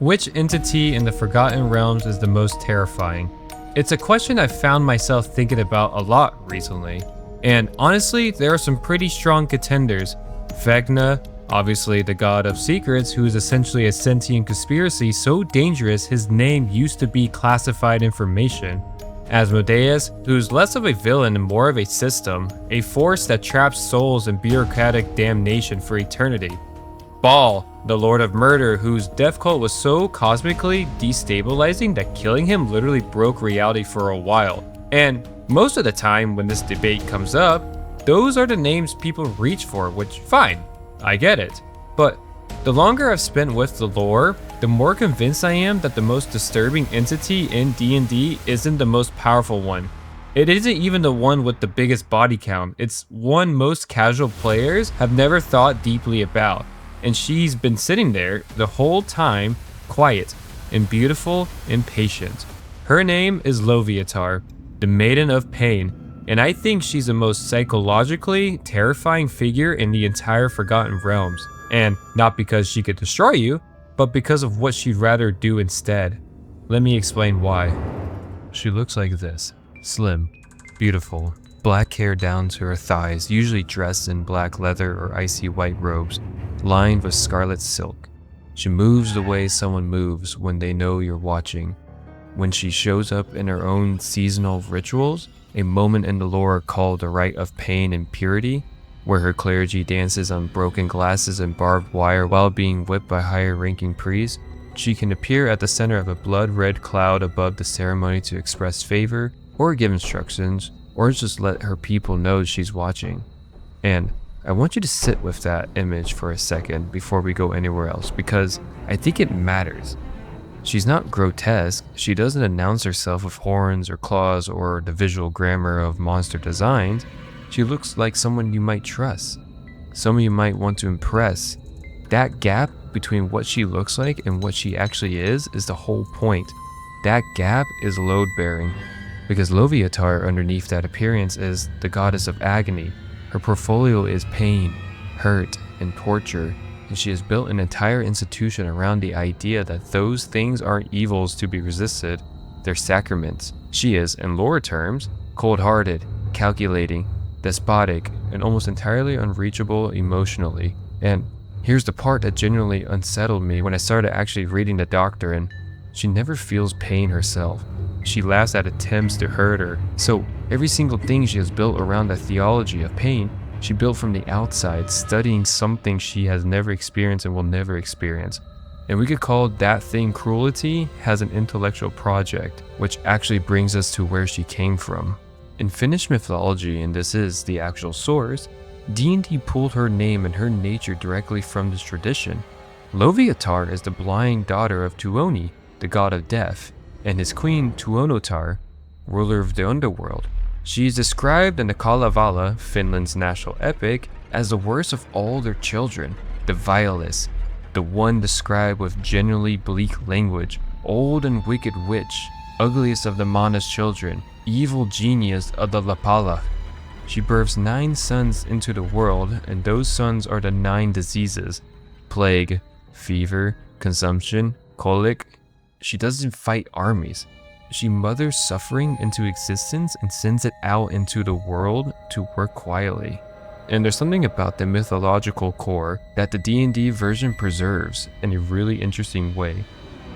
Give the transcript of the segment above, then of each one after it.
Which entity in the Forgotten Realms is the most terrifying? It's a question I've found myself thinking about a lot recently. And honestly, there are some pretty strong contenders. Vecna, obviously the god of secrets, who is essentially a sentient conspiracy so dangerous his name used to be classified information. Asmodeus, who's less of a villain and more of a system, a force that traps souls in bureaucratic damnation for eternity. Baal, the Lord of Murder, whose death cult was so cosmically destabilizing that killing him literally broke reality for a while. And most of the time when this debate comes up, those are the names people reach for, which fine, I get it. But the longer I've spent with the lore, the more convinced I am that the most disturbing entity in D&D isn't the most powerful one. It isn't even the one with the biggest body count, it's one most casual players have never thought deeply about. And she's been sitting there the whole time, quiet and beautiful and patient. Her name is Loviatar, the Maiden of Pain, and I think she's the most psychologically terrifying figure in the entire Forgotten Realms. And not because she could destroy you, but because of what she'd rather do instead. Let me explain why. She looks like this, slim, beautiful, black hair down to her thighs, usually dressed in black leather or icy white robes, lined with scarlet silk. She moves the way someone moves when they know you're watching. When she shows up in her own seasonal rituals, a moment in the lore called the Rite of Pain and Purity, where her clergy dances on broken glasses and barbed wire while being whipped by higher-ranking priests, she can appear at the center of a blood-red cloud above the ceremony to express favor, or give instructions, or just let her people know she's watching. And I want you to sit with that image for a second before we go anywhere else, because I think it matters. She's not grotesque, she doesn't announce herself with horns or claws or the visual grammar of monster designs. She looks like someone you might trust, someone you might want to impress. That gap between what she looks like and what she actually is the whole point. That gap is load-bearing, because Loviatar underneath that appearance is the goddess of agony. Her portfolio is pain, hurt, and torture, and she has built an entire institution around the idea that those things aren't evils to be resisted, they're sacraments. She is, in lore terms, cold-hearted, calculating, despotic, and almost entirely unreachable emotionally. And here's the part that genuinely unsettled me when I started actually reading the Doctrine. She never feels pain herself. She laughs at attempts to hurt her. So every single thing she has built around the theology of pain, she built from the outside, studying something she has never experienced and will never experience. And we could call that thing cruelty as an intellectual project, which actually brings us to where she came from. In Finnish mythology, and this is the actual source, D&D pulled her name and her nature directly from this tradition. Loviatar is the blind daughter of Tuoni, the god of death, and his queen Tuonotar, ruler of the underworld. She is described in the Kalevala, Finland's national epic, as the worst of all their children, the vilest, the one described with genuinely bleak language, old and wicked witch, ugliest of the Mana's children, evil genius of the Lapala. She births 9 sons into the world, and those sons are the 9 diseases: plague, fever, consumption, colic. She doesn't fight armies. She mothers suffering into existence and sends it out into the world to work quietly. And there's something about the mythological core that the D&D version preserves in a really interesting way.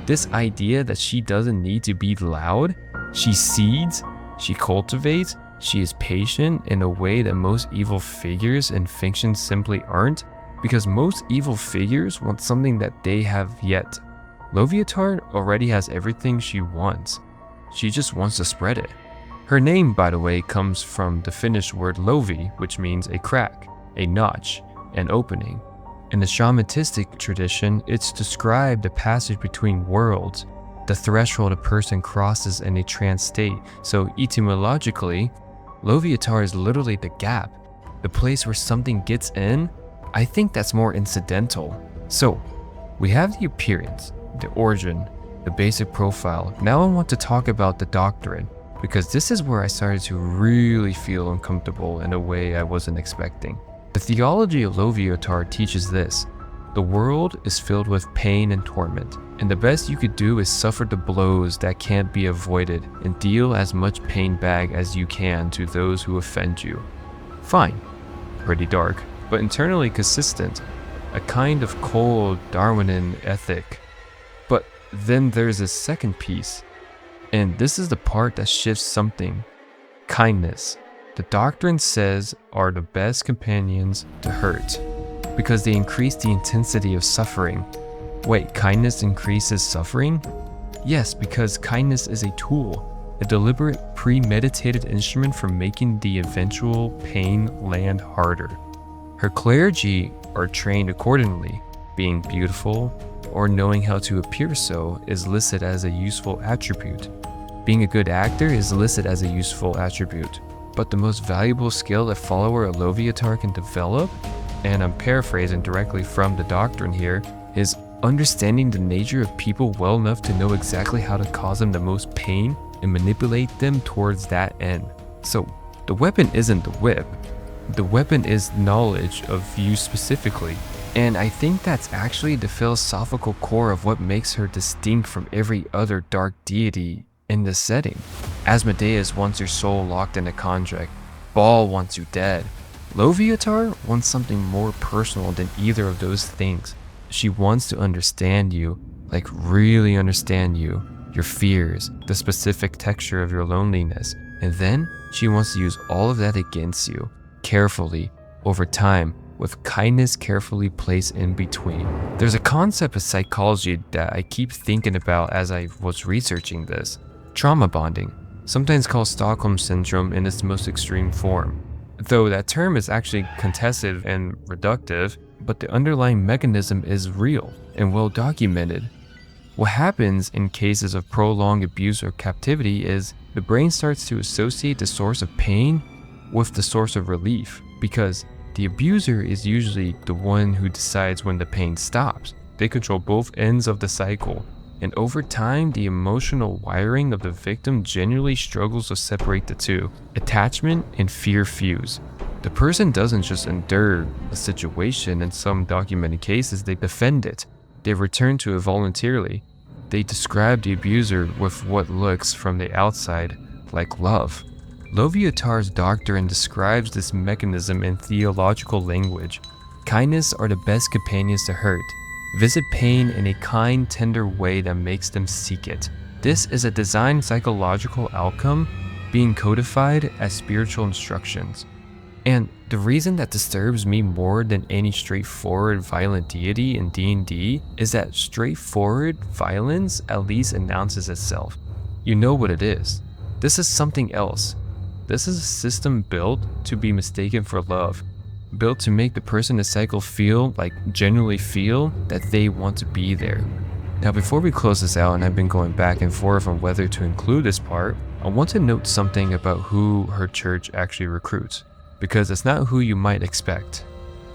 This idea that she doesn't need to be loud, she seeds, she cultivates, she is patient in a way that most evil figures in fiction simply aren't, because most evil figures want something that they have yet. Loviatar already has everything she wants. She just wants to spread it. Her name, by the way, comes from the Finnish word lovi, which means a crack, a notch, an opening. In the shamanistic tradition, it's described the passage between worlds, the threshold a person crosses in a trance state. So etymologically, Loviatar is literally the gap, the place where something gets in. I think that's more incidental. So we have the appearance, the origin, the basic profile. Now I want to talk about the Doctrine, because this is where I started to really feel uncomfortable in a way I wasn't expecting. The theology of Loviatar teaches this: the world is filled with pain and torment. and the best you could do is suffer the blows that can't be avoided and deal as much pain back as you can to those who offend you. Fine, pretty dark, but internally consistent, a kind of cold Darwinian ethic. But then there's a second piece, and this is the part that shifts something. Kindness. The Doctrine says are the best companions to hurt, because they increase the intensity of suffering. Wait, kindness increases suffering? Yes, because kindness is a tool, a deliberate, premeditated instrument for making the eventual pain land harder. Her clergy are trained accordingly. Being beautiful, or knowing how to appear so, is listed as a useful attribute. Being a good actor is listed as a useful attribute. But the most valuable skill a follower of Loviatar can develop, and I'm paraphrasing directly from the Doctrine here, is understanding the nature of people well enough to know exactly how to cause them the most pain and manipulate them towards that end. So the weapon isn't the whip. The weapon is knowledge of you specifically. And I think that's actually the philosophical core of what makes her distinct from every other dark deity in the setting. Asmodeus wants your soul locked in a contract. Baal wants you dead. Loviatar wants something more personal than either of those things. She wants to understand you, like really understand you, your fears, the specific texture of your loneliness, and then she wants to use all of that against you, carefully, over time, with kindness carefully placed in between. There's a concept of psychology that I keep thinking about as I was researching this. Trauma bonding, sometimes called Stockholm Syndrome in its most extreme form. Though that term is actually contested and reductive, but the underlying mechanism is real and well documented. What happens in cases of prolonged abuse or captivity is the brain starts to associate the source of pain with the source of relief, because the abuser is usually the one who decides when the pain stops. They control both ends of the cycle. And over time, the emotional wiring of the victim generally struggles to separate the two. Attachment and fear fuse. The person doesn't just endure a situation. In some documented cases, they defend it. They return to it voluntarily. They describe the abuser with what looks from the outside like love. Loviatar's Doctrine describes this mechanism in theological language. Kindness are the best companions to hurt. Visit pain in a kind, tender way that makes them seek it. This is a designed psychological outcome being codified as spiritual instructions. And the reason that disturbs me more than any straightforward violent deity in D&D is that straightforward violence at least announces itself. You know what it is. This is something else. This is a system built to be mistaken for love. Built to make the person in the cycle feel, genuinely feel, that they want to be there. Now before we close this out, and I've been going back and forth on whether to include this part, I want to note something about who her church actually recruits, because it's not who you might expect.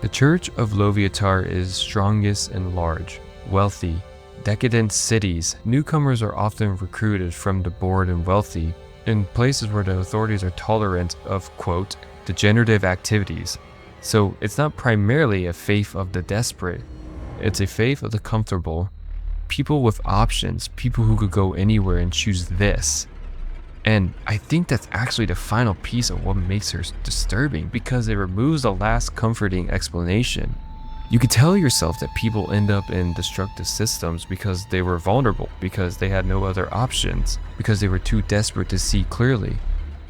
The Church of Loviatar is strongest and large, wealthy, decadent cities. Newcomers are often recruited from the bored and wealthy, in places where the authorities are tolerant of, quote, degenerative activities. So it's not primarily a faith of the desperate, it's a faith of the comfortable. People with options, people who could go anywhere and choose this. And I think that's actually the final piece of what makes her disturbing, because it removes the last comforting explanation. You could tell yourself that people end up in destructive systems because they were vulnerable, because they had no other options, because they were too desperate to see clearly.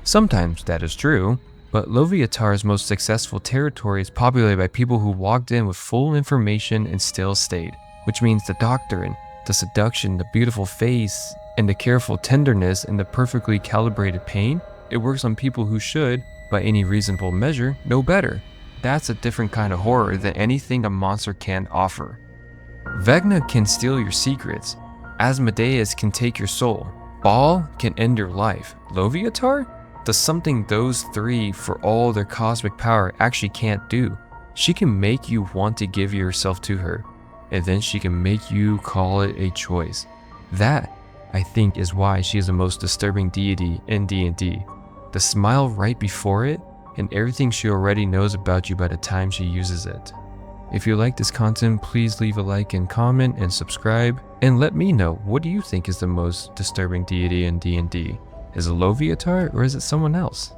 Sometimes that is true. But Loviatar's most successful territory is populated by people who walked in with full information and still stayed, which means the Doctrine, the seduction, the beautiful face, and the careful tenderness and the perfectly calibrated pain, it works on people who should, by any reasonable measure, know better. That's a different kind of horror than anything a monster can offer. Vecna can steal your secrets. Asmodeus can take your soul. Baal can end your life. Loviatar does something those three, for all their cosmic power, actually can't do. She can make you want to give yourself to her, and then she can make you call it a choice. That, I think, is why she is the most disturbing deity in D&D. The smile right before it, and everything she already knows about you by the time she uses it. If you like this content, please leave a like and comment and subscribe, and let me know, what do you think is the most disturbing deity in D&D? Is it Loviatar or is it someone else?